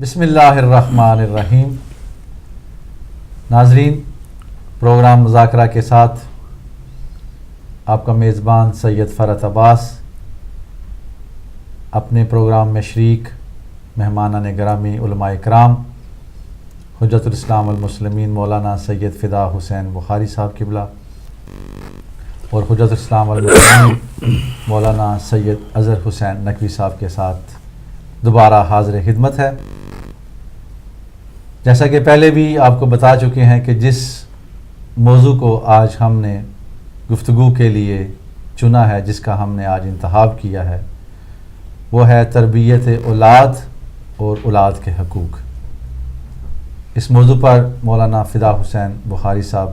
بسم اللہ الرحمن الرحیم۔ ناظرین، پروگرام مذاکرہ کے ساتھ آپ کا میزبان سید فرحت عباس اپنے پروگرام میں شریک مہمانان گرامی علماء کرام حجت الاسلام والمسلمین مولانا سید فدا حسین بخاری صاحب قبلہ اور حجت الاسلام والمسلمین مولانا سید اظہر حسین نقوی صاحب کے ساتھ دوبارہ حاضر خدمت ہے۔ جیسا کہ پہلے بھی آپ کو بتا چکے ہیں کہ جس موضوع کو آج ہم نے گفتگو کے لیے چنا ہے، جس کا ہم نے آج انتخاب کیا ہے، وہ ہے تربیت اولاد اور اولاد کے حقوق۔ اس موضوع پر مولانا فدا حسین بخاری صاحب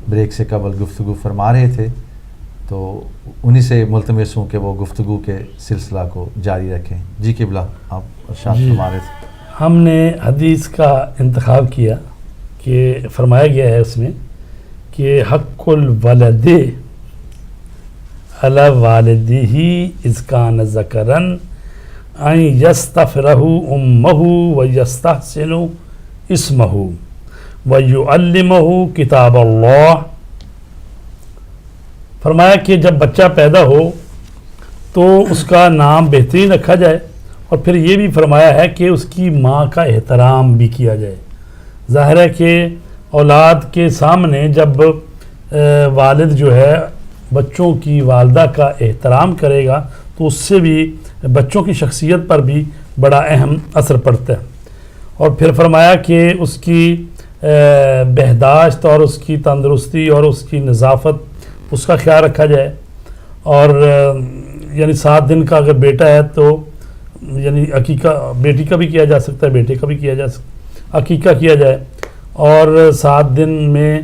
بریک سے قبل گفتگو فرما رہے تھے، تو انہی سے ملتمس ہوں کہ وہ گفتگو کے سلسلہ کو جاری رکھیں۔ جی قبلہ، آپ ارشاد فرما رہے تھے۔ ہم نے حدیث کا انتخاب کیا کہ فرمایا گیا ہے اس میں کہ حق الولد علی والدہ اذ کان ذکرا ان یستغفرہ امہ ویستحسن اسمہ ویعلمہ کتاب اللہ۔ فرمایا کہ جب بچہ پیدا ہو تو اس کا نام بہترین رکھا جائے، اور پھر یہ بھی فرمایا ہے کہ اس کی ماں کا احترام بھی کیا جائے۔ ظاہر ہے کہ اولاد کے سامنے جب والد جو ہے بچوں کی والدہ کا احترام کرے گا تو اس سے بھی بچوں کی شخصیت پر بھی بڑا اہم اثر پڑتا ہے۔ اور پھر فرمایا کہ اس کی بہداشت اور اس کی تندرستی اور اس کی نظافت اس کا خیال رکھا جائے، اور یعنی 7 دن کا اگر بیٹا ہے تو یعنی عقیقہ بیٹی کا بھی کیا جا سکتا ہے، بیٹے کا بھی کیا جا سکتا ہے، عقیقہ کیا جائے، اور 7 دن میں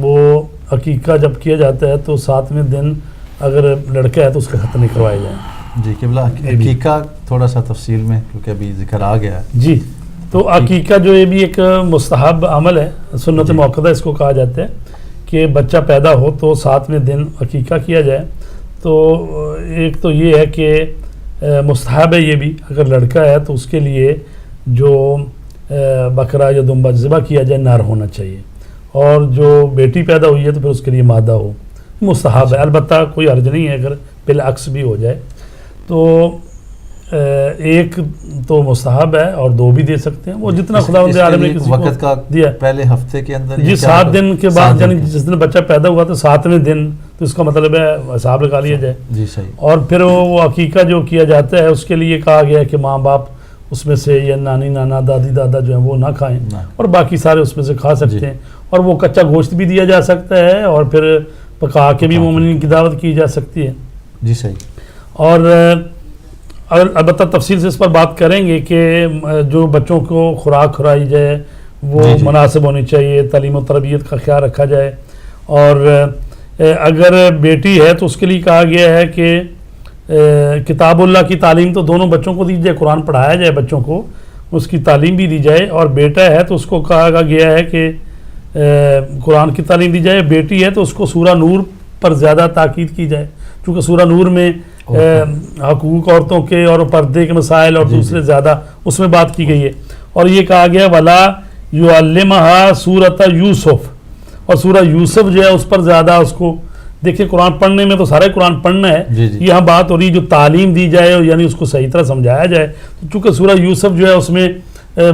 وہ عقیقہ جب کیا جاتا ہے تو 7ویں دن اگر لڑکا ہے تو اس کا ختم کروایا جائے۔ جی قبلہ، عقیقہ تھوڑا سا تفصیل میں کیونکہ ابھی ذکر آ گیا ہے۔ جی، تو عقیقہ جو یہ بھی ایک مستحب عمل ہے، سنت موقدہ اس کو کہا جاتا ہے کہ بچہ پیدا ہو تو 7ویں دن عقیقہ کیا جائے۔ تو ایک تو یہ ہے کہ مستحب ہے، یہ بھی اگر لڑکا ہے تو اس کے لیے جو بکرا یا دمبا ذبح کیا جائے نر ہونا چاہیے، اور جو بیٹی پیدا ہوئی ہے تو پھر اس کے لیے مادہ ہو، مستحب ہے۔ البتہ کوئی حرج نہیں ہے اگر بالعکس بھی ہو جائے تو ایک تو مستحب ہے اور 2 بھی دے سکتے ہیں، وہ جتنا خداوند عالم نے کسی وقت کا دیا پہلے ہفتے کے اندر جی 7 دن کے بعد، یعنی جس دن بچہ پیدا ہوا تو 7ویں دن، تو اس کا مطلب ہے حساب لگا لیا جائے۔ جی صحیح۔ اور پھر وہ عقیقہ جو کیا جاتا ہے اس کے لیے کہا گیا ہے کہ ماں باپ اس میں سے یا نانی نانا دادی دادا جو ہیں وہ نہ کھائیں، اور باقی سارے اس میں سے کھا سکتے ہیں، اور وہ کچا گوشت بھی دیا جا سکتا ہے اور پھر پکا کے بھی مومنین کی دعوت کی جا سکتی ہے۔ جی صحیح۔ اور البتہ تفصیل سے اس پر بات کریں گے کہ جو بچوں کو خوراک کھلائی جائے وہ مناسب ہونی چاہیے، تعلیم و تربیت کا خیال رکھا جائے، اور اگر بیٹی ہے تو اس کے لیے کہا گیا ہے کہ کتاب اللہ کی تعلیم تو دونوں بچوں کو دی جائے، قرآن پڑھایا جائے بچوں کو، اس کی تعلیم بھی دی جائے، اور بیٹا ہے تو اس کو کہا گیا ہے کہ قرآن کی تعلیم دی جائے، بیٹی ہے تو اس کو سورہ نور پر زیادہ تاکید کی جائے، چونکہ سورہ نور میں حقوق عورتوں کے اور پردے کے مسائل اور دوسرے زیادہ اس میں بات کی گئی ہے۔ اور یہ کہا گیا وَلَا يُعَلِّمَهَا سورۃ یوسف، اور سورہ یوسف جو ہے اس پر زیادہ اس کو دیکھیں، قرآن پڑھنے میں تو سارے قرآن پڑھنا ہے، یہاں بات ہو رہی جو تعلیم دی جائے یعنی اس کو صحیح طرح سمجھایا جائے، چونکہ سورہ یوسف جو ہے اس میں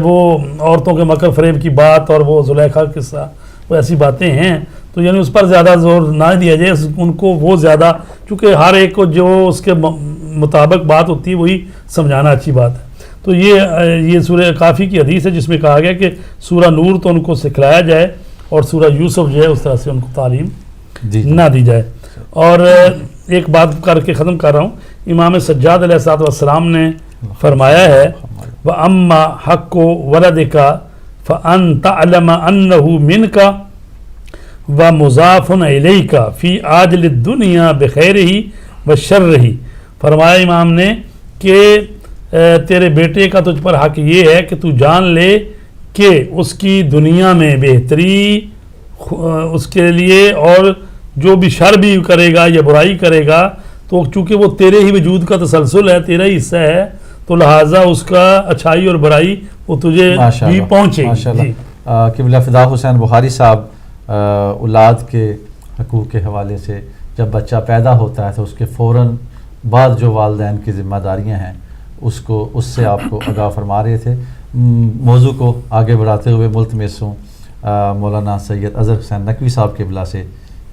وہ عورتوں کے مکر فریب کی بات اور وہ زلیخا کے ساتھ وہ ایسی باتیں ہیں، تو یعنی اس پر زیادہ زور نہ دیا جائے، ان کو وہ زیادہ، چونکہ ہر ایک کو جو اس کے مطابق بات ہوتی ہے وہی سمجھانا اچھی بات ہے۔ تو یہ سورہ کافی کی حدیث ہے جس میں کہا گیا کہ سورہ نور تو ان کو سکھلایا جائے اور سورہ یوسف جو ہے اس طرح سے ان کو تعلیم نہ دی جائے۔ اور ایک بات کر کے ختم کر رہا ہوں، امام سجاد علیہ الصلوۃ والسلام نے فرمایا ہے وَأَمَّا حَقُّ وَلَدِكَ فَأَن تَعْلَمَ أَنَّهُ مِنْكَ وَمُضَافٌ إِلَيْكَ فِي عَاجِلِ الدُّنْيَا بِخَيْرِهِ وَشَرِّهِ۔ فرمایا امام نے کہ تیرے بیٹے کا تجھ پر حق یہ ہے کہ تو جان لے کہ اس کی دنیا میں بہتری اس کے لیے، اور جو بھی شر بھی کرے گا یا برائی کرے گا تو چونکہ وہ تیرے ہی وجود کا تسلسل ہے، تیرا ہی حصہ ہے، تو لہٰذا اس کا اچھائی اور برائی وہ تجھے بھی پہنچے گی. ماشاءاللہ. قبلہ فدا حسین بخاری صاحب اولاد کے حقوق کے حوالے سے جب بچہ پیدا ہوتا ہے تو اس کے فوراً بعد جو والدین کی ذمہ داریاں ہیں اس سے آپ کو آگاہ فرما رہے تھے. موضوع کو آگے بڑھاتے ہوئے ملتمس ہوں مولانا سید اظہر حسین نقوی صاحب قبلہ سے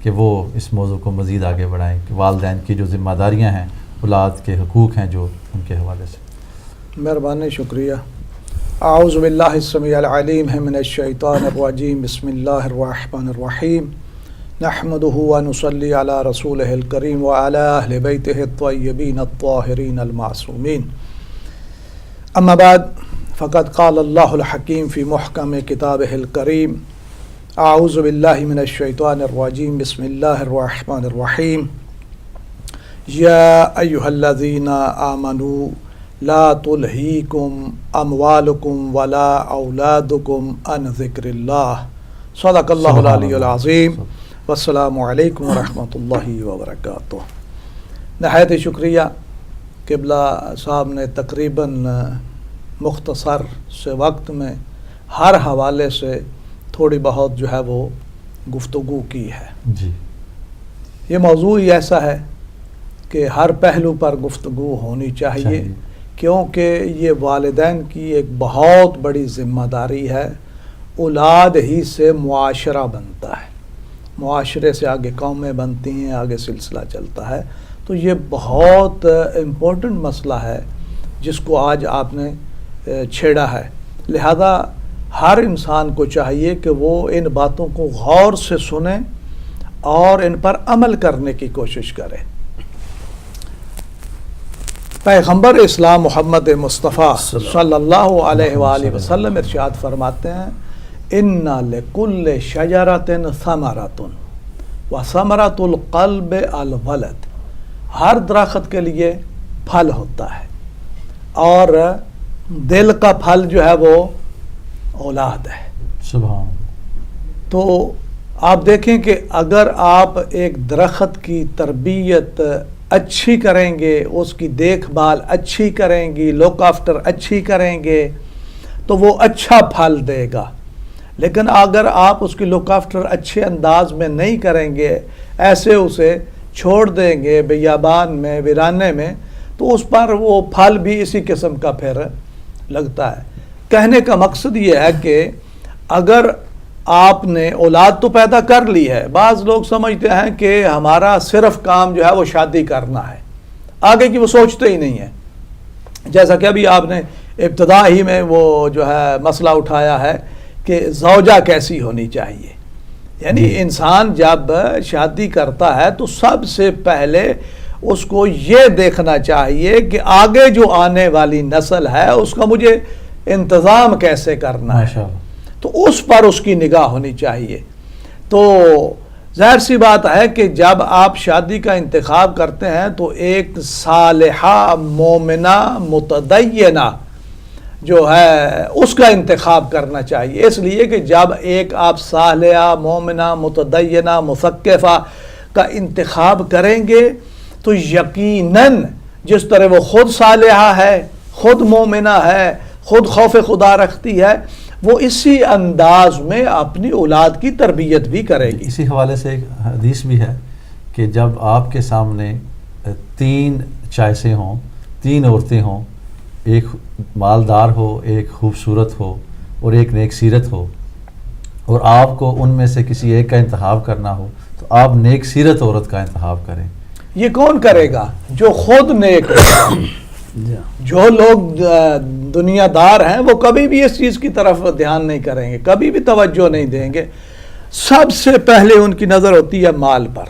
کہ وہ اس موضوع کو مزید آگے بڑھائیں کہ والدین کی جو ذمہ داریاں ہیں اولاد کے حقوق ہیں جو ان کے حوالے سے. مہربانی، شکریہ. اعوذ باللہ السمیع العلیم من الشیطان الرجیم. بسم اللہ الرحمن الرحیم. نحمده ونصلی علی رسولہ الکریم وعلی اہل بیتہ الطیبین الطاہرین المعصومین. اما بعد فقد قال اللہ الحکیم فی محکم کتابہ الکریم. اعوذ باللہ من الشیطان الرجیم. بسم اللہ الرحمن الرحیم. یا ایہا الذین آمنوا لا تلہیکم اموالکم ولا اولادکم عن ذکر اللہ. صدق اللہ العلی العظیم. والسلام علیکم ورحمۃ اللہ وبرکاتہ. نہایت شکریہ. قبلہ صاحب نے تقریباً مختصر سے وقت میں ہر حوالے سے تھوڑی بہت جو ہے وہ گفتگو کی ہے. جی. یہ موضوع ہی ایسا ہے کہ ہر پہلو پر گفتگو ہونی چاہیے کیونکہ یہ والدین کی ایک بہت بڑی ذمہ داری ہے. اولاد ہی سے معاشرہ بنتا ہے، معاشرے سے آگے قومیں بنتی ہیں، آگے سلسلہ چلتا ہے. تو یہ بہت امپورٹنٹ مسئلہ ہے جس کو آج آپ نے چھیڑا ہے. لہذا ہر انسان کو چاہیے کہ وہ ان باتوں کو غور سے سنے اور ان پر عمل کرنے کی کوشش کرے. پیغمبر اسلام محمد مصطفیٰ صلی اللہ علیہ وآلہ وسلم ارشاد فرماتے ہیں ان لکل شجرۃ ثمرۃ وثمرۃ القلب الولد. ہر درخت کے لیے پھل ہوتا ہے اور دل کا پھل جو ہے وہ اولاد ہے. سبحان. تو آپ دیکھیں کہ اگر آپ ایک درخت کی تربیت اچھی کریں گے، اس کی دیکھ بھال اچھی کریں گی، لک آفٹر اچھی کریں گے تو وہ اچھا پھل دے گا. لیکن اگر آپ اس کی لک آفٹر اچھے انداز میں نہیں کریں گے، ایسے اسے چھوڑ دیں گے بیابان میں، ویرانے میں، تو اس پر وہ پھل بھی اسی قسم کا پھر لگتا ہے. کہنے کا مقصد یہ ہے کہ اگر آپ نے اولاد تو پیدا کر لی ہے، بعض لوگ سمجھتے ہیں کہ ہمارا صرف کام جو ہے وہ شادی کرنا ہے، آگے کی وہ سوچتے ہی نہیں ہے. جیسا کہ ابھی آپ نے ابتدا ہی میں وہ جو ہے مسئلہ اٹھایا ہے کہ زوجہ کیسی ہونی چاہیے. یعنی انسان جب شادی کرتا ہے تو سب سے پہلے اس کو یہ دیکھنا چاہیے کہ آگے جو آنے والی نسل ہے اس کا مجھے انتظام کیسے کرنا ہے، تو اس پر اس کی نگاہ ہونی چاہیے. تو ظاہر سی بات ہے کہ جب آپ شادی کا انتخاب کرتے ہیں تو ایک صالحہ مومنہ متدینہ جو ہے اس کا انتخاب کرنا چاہیے. اس لیے کہ جب ایک آپ صالحہ مومنہ متدینہ مثقفہ کا انتخاب کریں گے تو یقیناً جس طرح وہ خود صالحہ ہے، خود مومنہ ہے، خود خوف خدا رکھتی ہے، وہ اسی انداز میں اپنی اولاد کی تربیت بھی کرے گی. اسی حوالے سے ایک حدیث بھی ہے کہ جب آپ کے سامنے 3 چائسیں ہوں، 3 عورتیں ہوں، ایک مالدار ہو، ایک خوبصورت ہو اور ایک نیک سیرت ہو، اور آپ کو ان میں سے کسی ایک کا انتخاب کرنا ہو تو آپ نیک سیرت عورت کا انتخاب کریں. یہ کون کرے گا؟ جو خود نیک ہو. جو لوگ دنیا دار ہیں وہ کبھی بھی اس چیز کی طرف دھیان نہیں کریں گے، کبھی بھی توجہ نہیں دیں گے. سب سے پہلے ان کی نظر ہوتی ہے مال پر.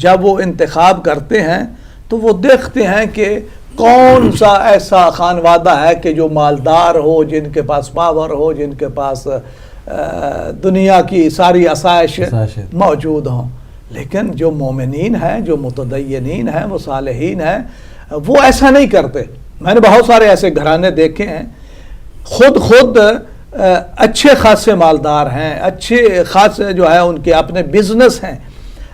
جب وہ انتخاب کرتے ہیں تو وہ دیکھتے ہیں کہ کون سا ایسا خانوادہ ہے کہ جو مالدار ہو، جن کے پاس پاور ہو، جن کے پاس دنیا کی ساری آسائش موجود ہوں. لیکن جو مومنین ہیں، جو متدینین ہیں، وہ صالحین ہیں، وہ ایسا نہیں کرتے. میں نے بہت سارے ایسے گھرانے دیکھے ہیں، خود اچھے خاصے مالدار ہیں، اچھے خاصے جو ہے ان کے اپنے بزنس ہیں،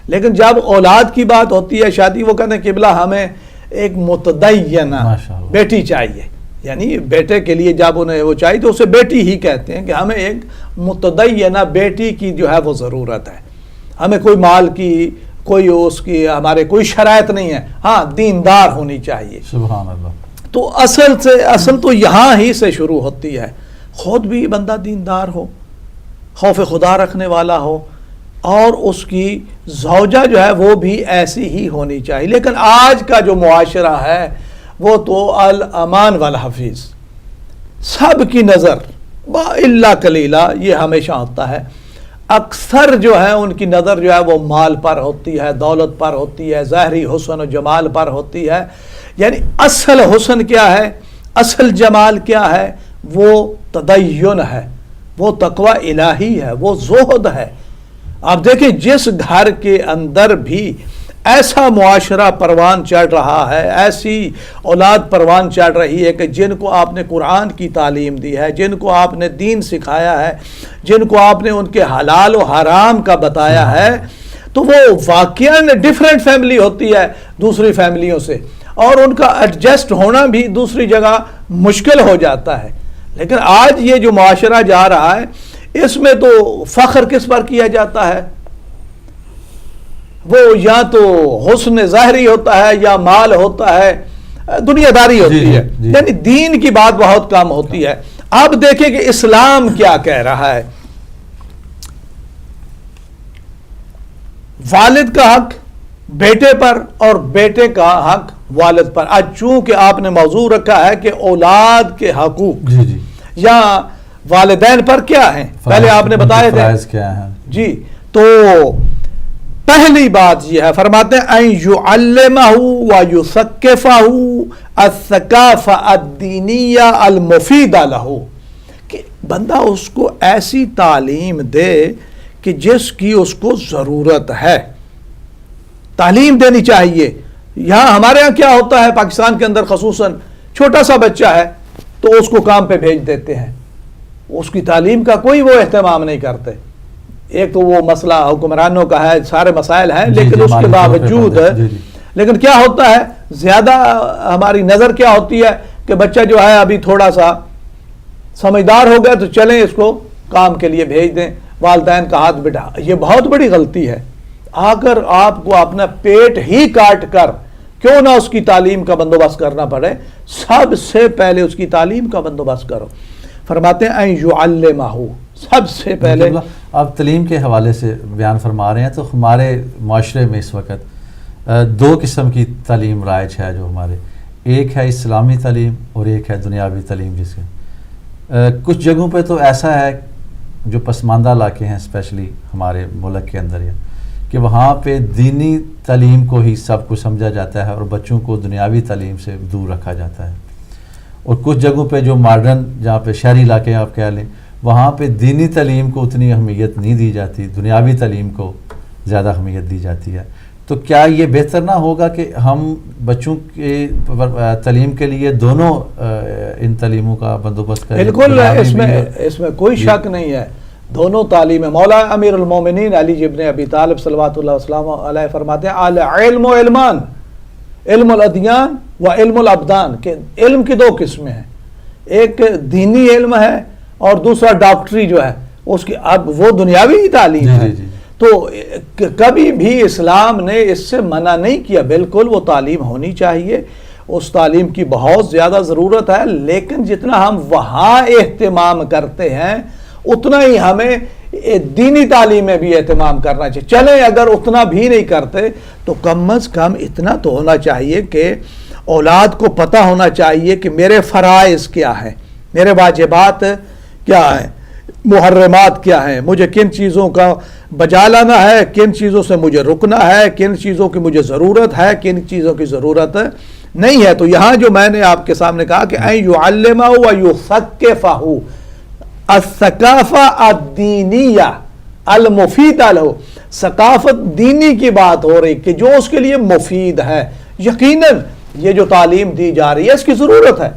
لیکن جب اولاد کی بات ہوتی ہے، شادی، وہ کہتے ہیں قبلہ ہمیں ایک متدینہ بیٹی چاہیے. یعنی بیٹے کے لیے جب انہیں وہ چاہیے تو اسے بیٹی ہی کہتے ہیں کہ ہمیں ایک متدینہ بیٹی کی جو ہے وہ ضرورت ہے. ہمیں کوئی مال کی کوئی اس کی ہمارے کوئی شرائط نہیں ہے, ہاں دیندار ہونی چاہیے. سبحان اللہ. تو اصل تو یہاں ہی سے شروع ہوتی ہے. خود بھی بندہ دیندار ہو, خوف خدا رکھنے والا ہو, اور اس کی زوجہ جو ہے وہ بھی ایسی ہی ہونی چاہیے. لیکن آج کا جو معاشرہ ہے وہ تو الامان والحفیظ, سب کی نظر الا قلیلا, یہ ہمیشہ ہوتا ہے. اکثر جو ہے ان کی نظر جو ہے وہ مال پر ہوتی ہے, دولت پر ہوتی ہے, ظاہری حسن و جمال پر ہوتی ہے. یعنی اصل حسن کیا ہے, اصل جمال کیا ہے, وہ تدین ہے, وہ تقوی الہی ہے, وہ زہد ہے. آپ دیکھیں جس گھر کے اندر بھی ایسا معاشرہ پروان چڑھ رہا ہے, ایسی اولاد پروان چڑھ رہی ہے کہ جن کو آپ نے قرآن کی تعلیم دی ہے, جن کو آپ نے دین سکھایا ہے, جن کو آپ نے ان کے حلال و حرام کا بتایا ہے, تو وہ واقعاً ڈیفرنٹ فیملی ہوتی ہے دوسری فیملیوں سے, اور ان کا ایڈجسٹ ہونا بھی دوسری جگہ مشکل ہو جاتا ہے. لیکن آج یہ جو معاشرہ جا رہا ہے اس میں تو فخر کس پر کیا جاتا ہے, وہ یا تو حسن ظاہری ہوتا ہے یا مال ہوتا ہے, دنیا داری ہوتی ہے. یعنی دین کی بات بہت کم ہوتی ہے. اب دیکھیں کہ اسلام کیا کہہ رہا ہے. والد کا حق بیٹے پر اور بیٹے کا حق والد پر. آج چونکہ آپ نے موضوع رکھا ہے کہ اولاد کے حقوق یا والدین پر کیا ہیں, پہلے آپ نے بتایا تھا جی, تو پہلی بات یہ ہے, فرماتے ہیں ان یعلمہ ویثقفہ الثقافہ الدینیہ المفیدہ لہ, کہ بندہ اس کو ایسی تعلیم دے کہ جس کی اس کو ضرورت ہے. تعلیم دینی چاہیے. یہاں ہمارے ہاں کیا ہوتا ہے پاکستان کے اندر خصوصاً, چھوٹا سا بچہ ہے تو اس کو کام پہ بھیج دیتے ہیں, اس کی تعلیم کا کوئی وہ اہتمام نہیں کرتے. ایک تو وہ مسئلہ حکمرانوں کا ہے, سارے مسائل ہیں, لیکن اس کے باوجود لیکن کیا ہوتا ہے, زیادہ ہماری نظر کیا ہوتی ہے کہ بچہ جو ہے ابھی تھوڑا سا سمجھدار ہو گیا تو چلیں اس کو کام کے لیے بھیج دیں, والدین کا ہاتھ بٹھا. یہ بہت بڑی غلطی ہے. اگر آپ کو اپنا پیٹ ہی کاٹ کر کیوں نہ اس کی تعلیم کا بندوبست کرنا پڑے, سب سے پہلے اس کی تعلیم کا بندوبست کرو. فرماتے ہیں ان یعلمہ, سب سے پہلے. آپ تعلیم کے حوالے سے بیان فرما رہے ہیں, تو ہمارے معاشرے میں اس وقت دو قسم کی تعلیم رائج ہے جو ہمارے, ایک ہے اسلامی تعلیم اور ایک ہے دنیاوی تعلیم. جس کے کچھ جگہوں پہ تو ایسا ہے جو پسماندہ علاقے ہیں اسپیشلی ہمارے ملک کے اندر, کہ وہاں پہ دینی تعلیم کو ہی سب کچھ سمجھا جاتا ہے اور بچوں کو دنیاوی تعلیم سے دور رکھا جاتا ہے. اور کچھ جگہوں پہ جو ماڈرن, جہاں پہ شہری علاقے آپ کہہ لیں, وہاں پہ دینی تعلیم کو اتنی اہمیت نہیں دی جاتی, دنیاوی تعلیم کو زیادہ اہمیت دی جاتی ہے. تو کیا یہ بہتر نہ ہوگا کہ ہم بچوں کے تعلیم کے لیے دونوں ان تعلیموں کا بندوبست کریں؟ بالکل, اس میں کوئی شک نہیں ہے, دونوں تعلیم. مولا امیر المومنین علی ابن ابی طالب صلوات اللہ وسلم علیہ فرماتے ہیں العلم و علمان, علم الادیان و علم الابدان, کہ علم کی دو قسمیں ہیں, ایک دینی علم ہے اور دوسرا ڈاکٹری جو ہے اس کی. اب وہ دنیاوی تعلیم ہے. تو کبھی بھی اسلام نے اس سے منع نہیں کیا, بالکل وہ تعلیم ہونی چاہیے, اس تعلیم کی بہت زیادہ ضرورت ہے. لیکن جتنا ہم وہاں اہتمام کرتے ہیں اتنا ہی ہمیں دینی تعلیم میں بھی اہتمام کرنا چاہیے. چلیں اگر اتنا بھی نہیں کرتے تو کم از کم اتنا تو ہونا چاہیے کہ اولاد کو پتہ ہونا چاہیے کہ میرے فرائض کیا ہیں, میرے واجبات کیا ہیں, محرمات کیا ہیں, مجھے کن چیزوں کا بجا لانا ہے, کن چیزوں سے مجھے رکنا ہے, کن چیزوں کی مجھے ضرورت ہے, کن چیزوں کی ضرورت نہیں ہے. تو یہاں جو میں نے آپ کے سامنے کہا کہ ان یعلمہ و یثقفہ الثقافہ الدینیہ المفیدہ لہ, ثقافت دینی کی بات ہو رہی کہ جو اس کے لیے مفید ہے. یقیناً یہ جو تعلیم دی جا رہی ہے اس کی ضرورت ہے,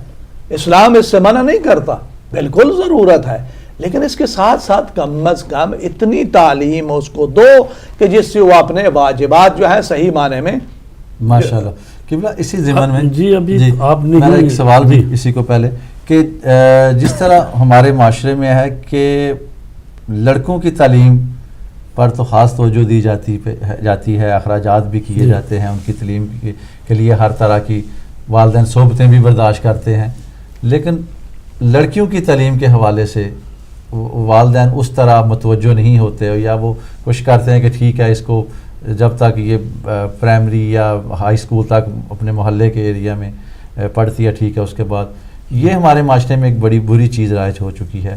اسلام اس سے منع نہیں کرتا, بالکل ضرورت ہے. لیکن اس کے ساتھ ساتھ کم از کم اتنی تعلیم اس کو دو کہ جس سے وہ اپنے واجبات جو ہے صحیح معنی میں. ماشاءاللہ. قبلہ اسی ضمن میں جی ابھی آپ نے میرا ایک سوال بھی اسی کو پہلے کہ جس طرح ہمارے معاشرے میں ہے کہ لڑکوں کی تعلیم پر تو خاص توجہ دی جاتی ہے، اخراجات بھی کیے جاتے ہیں ان کی تعلیم کے لیے، ہر طرح کی والدین صحبتیں بھی برداشت کرتے ہیں، لیکن لڑکیوں کی تعلیم کے حوالے سے والدین اس طرح متوجہ نہیں ہوتے، یا وہ کوشش کرتے ہیں کہ ٹھیک ہے اس کو جب تک یہ پرائمری یا ہائی اسکول تک اپنے محلے کے ایریا میں پڑھتی ہے ٹھیک ہے، اس کے بعد یہ ہمارے معاشرے میں ایک بڑی بری چیز رائج ہو چکی ہے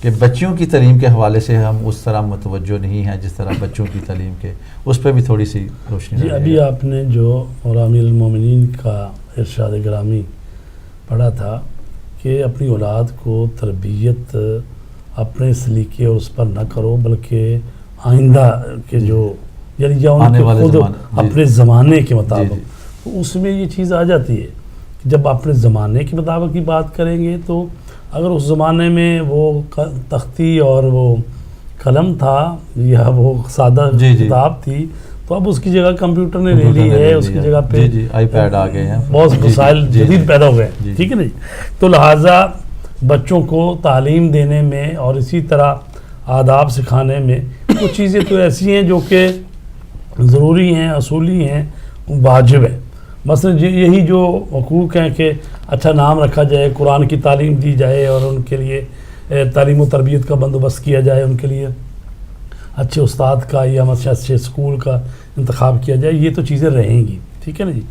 کہ بچیوں کی تعلیم کے حوالے سے ہم اس طرح متوجہ نہیں ہیں جس طرح بچوں کی تعلیم کے، اس پہ بھی تھوڑی سی روشنی جی ابھی آپ نے جو امیر المومنین کا ارشاد گرامی پڑھا تھا کہ اپنی اولاد کو تربیت اپنے سلیقے اور اس پر نہ کرو بلکہ آئندہ کے جو یعنی یا ان کے خود اپنے زمانے کے مطابق، تو اس میں یہ چیز آ جاتی ہے کہ جب اپنے زمانے کے مطابق کی بات کریں گے تو اگر اس زمانے میں وہ تختی اور وہ قلم تھا یا وہ سادہ کتاب تھی تو اب اس کی جگہ کمپیوٹر نے لے لی ہے، اس کی جگہ پہ آئی پیڈ آ گئے ہیں، بہت وسائل جدید پیدا ہو گئے ہیں، ٹھیک ہے نا جی۔ تو لہٰذا بچوں کو تعلیم دینے میں اور اسی طرح آداب سکھانے میں کچھ چیزیں تو ایسی ہیں جو کہ ضروری ہیں، اصولی ہیں، واجب ہے۔ مثلا یہی جو حقوق ہیں کہ اچھا نام رکھا جائے، قرآن کی تعلیم دی جائے اور ان کے لیے تعلیم و تربیت کا بندوبست کیا جائے، ان کے لیے اچھے استاد کا یا اچھے اسکول کا انتخاب کیا جائے، یہ تو چیزیں رہیں گی، ٹھیک ہے نا جی۔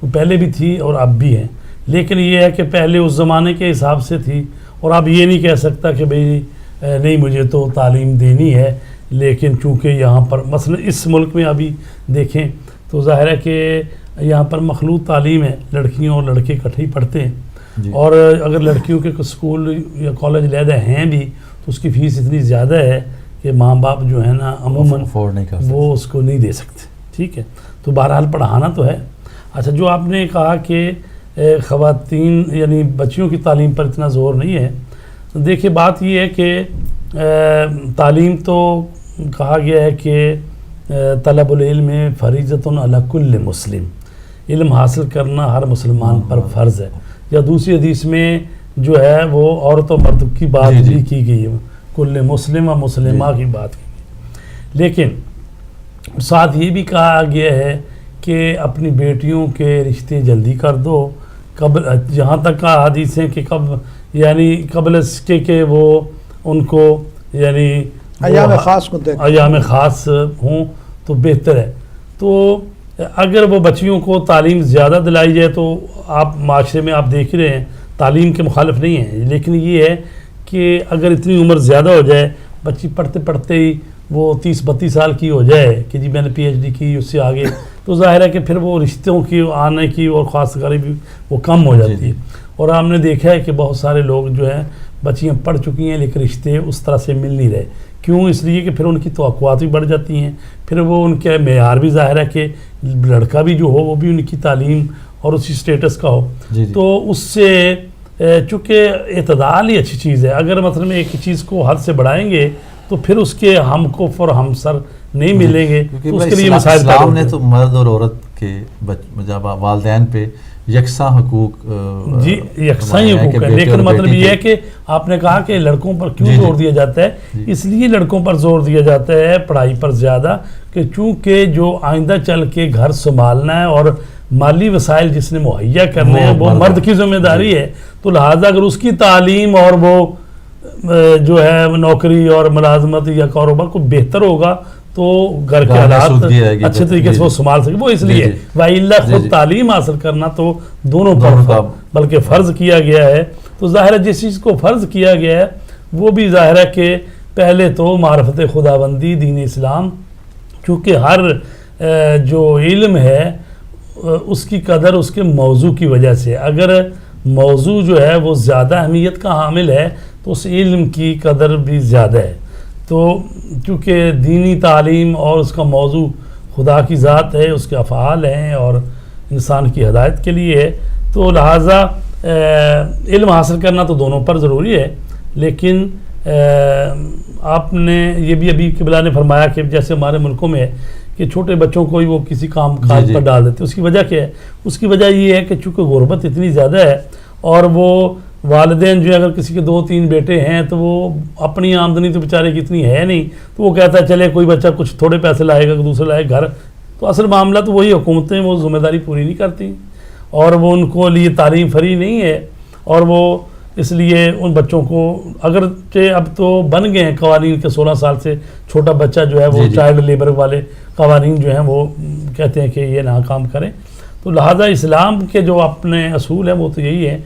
وہ پہلے بھی تھی اور اب بھی ہیں، لیکن یہ ہے کہ پہلے اس زمانے کے حساب سے تھی اور اب یہ نہیں کہہ سکتا کہ بھئی نہیں مجھے تو تعلیم دینی ہے، لیکن چونکہ یہاں پر مثلا اس ملک میں ابھی دیکھیں تو ظاہر ہے کہ یہاں پر مخلوط تعلیم ہے، لڑکیاں اور لڑکے اکٹھے ہی پڑھتے ہیں، اور اگر لڑکیوں کے اسکول یا کالج علیحدہ ہیں بھی تو اس کی فیس اتنی زیادہ ہے کہ ماں باپ جو ہے نا عموماً وہ اس کو نہیں دے سکتے، ٹھیک ہے۔ تو بہرحال پڑھانا تو ہے۔ اچھا جو آپ نے کہا کہ خواتین یعنی بچیوں کی تعلیم پر اتنا زور نہیں ہے، دیکھیے بات یہ ہے کہ تعلیم تو کہا گیا ہے کہ طلب العلم فریضۃ علی کل مسلم، علم حاصل کرنا ہر مسلمان پر فرض ہے، یا دوسری حدیث میں جو ہے وہ عورت و مرد کی بات بھی کی گئی ہے، کل مسلم و مسلمہ کی بات کی گئی، لیکن ساتھ یہ بھی کہا گیا ہے کہ اپنی بیٹیوں کے رشتے جلدی کر دو، قبل جہاں تک کا حدیث ہے کہ یعنی قبل اس کے کہ وہ ان کو یعنی ایام خاص ہوں تو بہتر ہے۔ تو اگر وہ بچیوں کو تعلیم زیادہ دلائی جائے تو آپ معاشرے میں آپ دیکھ رہے ہیں تعلیم کے مخالف نہیں ہیں، لیکن یہ ہے کہ اگر اتنی عمر زیادہ ہو جائے، بچی پڑھتے پڑھتے ہی وہ 30-32 سال کی ہو جائے کہ جی میں نے پی ایچ ڈی کی، اس سے آگے، تو ظاہر ہے کہ پھر وہ رشتوں کی آنے کی اور خواستگاری بھی وہ کم ہو جاتی ہے۔ اور ہم نے دیکھا ہے کہ بہت سارے لوگ جو ہیں بچیاں پڑھ چکی ہیں لیکن رشتے اس طرح سے مل نہیں رہے، کیوں؟ اس لیے کہ پھر ان کی توقعات بھی بڑھ جاتی ہیں، پھر وہ ان کے معیار بھی ظاہر ہے کہ لڑکا بھی جو ہو وہ بھی ان کی تعلیم اور اسی سٹیٹس کا ہو، تو اس سے چونکہ اعتدال ہی اچھی چیز ہے، اگر مثلا ایک چیز کو حد سے بڑھائیں گے تو پھر اس کے ہم کف اور ہم سر نہیں ملیں گے، اس کے لیے مسائل پیدا ہوتے ہیں۔ اسلام نے تو مرد اور عورت کے جب والدین پہ یکساں حقوق جی یکساں ہی حقوق ہے، لیکن مطلب یہ ہے کہ آپ نے کہا کہ لڑکوں پر کیوں زور دیا جاتا ہے، اس لیے لڑکوں پر زور دیا جاتا ہے پڑھائی پر زیادہ کہ چونکہ جو آئندہ چل کے گھر سنبھالنا ہے اور مالی وسائل جس نے مہیا کرنے ہیں وہ مرد کی ذمہ داری ہے، تو لہٰذا اگر اس کی تعلیم اور وہ جو ہے نوکری اور ملازمت یا کاروبار کو بہتر ہوگا تو گھر کے حالات اچھے طریقے سے وہ سنبھال سکے، وہ اس لیے وَإِلَّا خود تعلیم حاصل کرنا تو دونوں پر بلکہ فرض کیا گیا ہے۔ تو ظاہر ہے جس چیز کو فرض کیا گیا ہے وہ بھی ظاہر ہے کہ پہلے تو معرفت خداوندی دین اسلام، چونکہ ہر جو علم ہے اس کی قدر اس کے موضوع کی وجہ سے، اگر موضوع جو ہے وہ زیادہ اہمیت کا حامل ہے تو اس علم کی قدر بھی زیادہ ہے۔ تو چونکہ دینی تعلیم اور اس کا موضوع خدا کی ذات ہے، اس کے افعال ہیں اور انسان کی ہدایت کے لیے ہے، تو لہٰذا علم حاصل کرنا تو دونوں پر ضروری ہے، لیکن آپ نے یہ بھی ابھی قبلہ نے فرمایا کہ جیسے ہمارے ملکوں میں ہے کہ چھوٹے بچوں کو ہی وہ کسی کام کاج پر ڈال دیتے. اس کی وجہ کیا ہے؟ اس کی وجہ یہ ہے کہ چونکہ غربت اتنی زیادہ ہے اور وہ والدین جو ہے اگر کسی کے 2-3 بیٹے ہیں تو وہ اپنی آمدنی تو بیچارے کی اتنی ہے نہیں, تو وہ کہتا ہے چلے کوئی بچہ کچھ تھوڑے پیسے لائے گا, دوسرے لائے گھر. تو اصل معاملہ تو وہی حکومتیں وہ ذمہ داری پوری نہیں کرتی اور وہ ان کو لیے تعلیم فری نہیں ہے, اور وہ اس لیے ان بچوں کو اگرچہ اب تو بن گئے ہیں قوانین کے 16 سال سے چھوٹا بچہ جو ہے وہ چائلڈ لیبر والے قوانین جو ہیں وہ کہتے ہیں کہ یہ نہ کام کریں. تو لہٰذا اسلام کے جو اپنے اصول ہیں وہ تو یہی ہے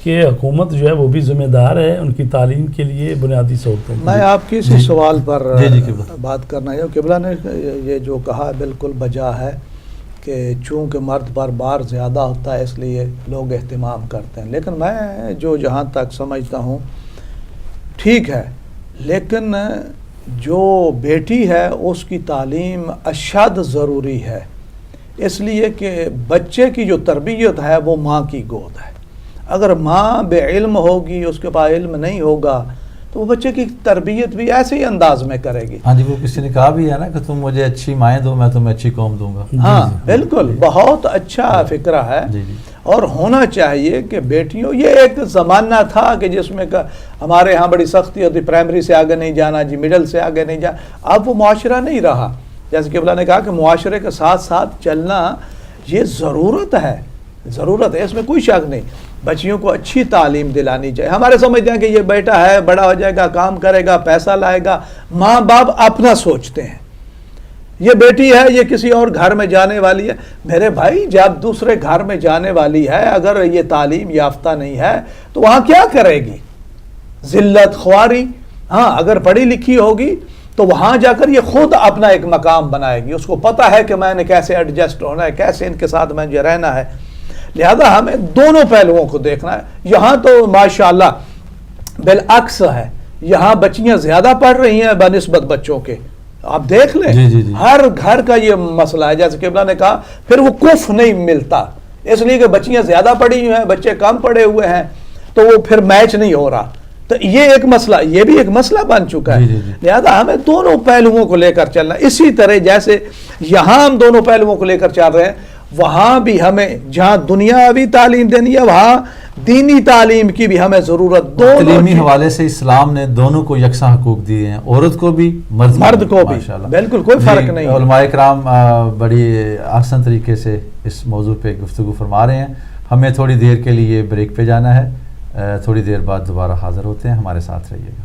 کہ حکومت جو ہے وہ بھی ذمہ دار ہے ان کی تعلیم کے لیے بنیادی سہولتوں. میں آپ کی اسی سوال پر بات کرنا ہے. قبلہ نے یہ جو کہا بالکل بجا ہے کہ چونکہ مرد پر بار زیادہ ہوتا ہے اس لیے لوگ اہتمام کرتے ہیں, لیکن میں جو جہاں تک سمجھتا ہوں ٹھیک ہے, لیکن جو بیٹی ہے اس کی تعلیم اشد ضروری ہے, اس لیے کہ بچے کی جو تربیت ہے وہ ماں کی گود ہے. اگر ماں بے علم ہوگی, اس کے پاس علم نہیں ہوگا, تو وہ بچے کی تربیت بھی ایسے ہی انداز میں کرے گی. ہاں جی, وہ کسی نے کہا بھی ہے نا کہ تم مجھے اچھی مائیں دو میں تمہیں اچھی قوم دوں گا. ہاں بالکل, بہت اچھا فکرہ ہے. اور ہونا چاہیے کہ بیٹیوں, یہ ایک زمانہ تھا کہ جس میں ہمارے ہاں بڑی سختی ہوتی, پرائمری سے آگے نہیں جانا جی, مڈل سے آگے نہیں جانا. اب وہ معاشرہ نہیں رہا. جیسے کہ قبلہ نے کہا کہ معاشرے کے ساتھ ساتھ چلنا یہ ضرورت ہے, ضرورت ہے, اس میں کوئی شک نہیں. بچیوں کو اچھی تعلیم دلانی چاہیے. ہمارے سمجھتے ہیں کہ یہ بیٹا ہے, بڑا ہو جائے گا, کام کرے گا, پیسہ لائے گا. ماں باپ اپنا سوچتے ہیں, یہ بیٹی ہے یہ کسی اور گھر میں جانے والی ہے. میرے بھائی جب دوسرے گھر میں جانے والی ہے, اگر یہ تعلیم یافتہ نہیں ہے تو وہاں کیا کرے گی؟ ذلت خواری. ہاں اگر پڑھی لکھی ہوگی تو وہاں جا کر یہ خود اپنا ایک مقام بنائے گی. اس کو پتہ ہے کہ میں نے کیسے ایڈجسٹ ہونا ہے, کیسے ان کے ساتھ مجھے رہنا ہے. لہذا ہمیں دونوں پہلوؤں کو دیکھنا ہے. یہاں تو ماشاءاللہ بالعکس ہے, یہاں بچیاں زیادہ پڑھ رہی ہیں بنسبت بچوں کے. آپ دیکھ لیں ہر گھر کا یہ مسئلہ ہے. جیسے قبلہ نے کہا پھر وہ کف نہیں ملتا, اس لیے کہ بچیاں زیادہ پڑھی ہوئی ہیں, بچے کم پڑھے ہوئے ہیں, تو وہ پھر میچ نہیں ہو رہا. تو یہ ایک مسئلہ, یہ بھی ایک مسئلہ بن چکا ہے. لہذا ہمیں دونوں پہلوؤں کو لے کر چلنا. اسی طرح جیسے یہاں ہم دونوں پہلوؤں کو لے کر چل رہے ہیں, وہاں بھی ہمیں جہاں دنیاوی تعلیم دینی ہے وہاں دینی تعلیم کی بھی ہمیں ضرورت. تعلیمی حوالے سے اسلام نے دونوں کو یکساں حقوق دیے ہیں, عورت کو بھی مرد کو بھی, بالکل کوئی فرق نہیں. علماء کرام بڑی آسان طریقے سے اس موضوع پہ گفتگو فرما رہے ہیں. ہمیں تھوڑی دیر کے لیے بریک پہ جانا ہے, تھوڑی دیر بعد دوبارہ حاضر ہوتے ہیں, ہمارے ساتھ رہیے گا.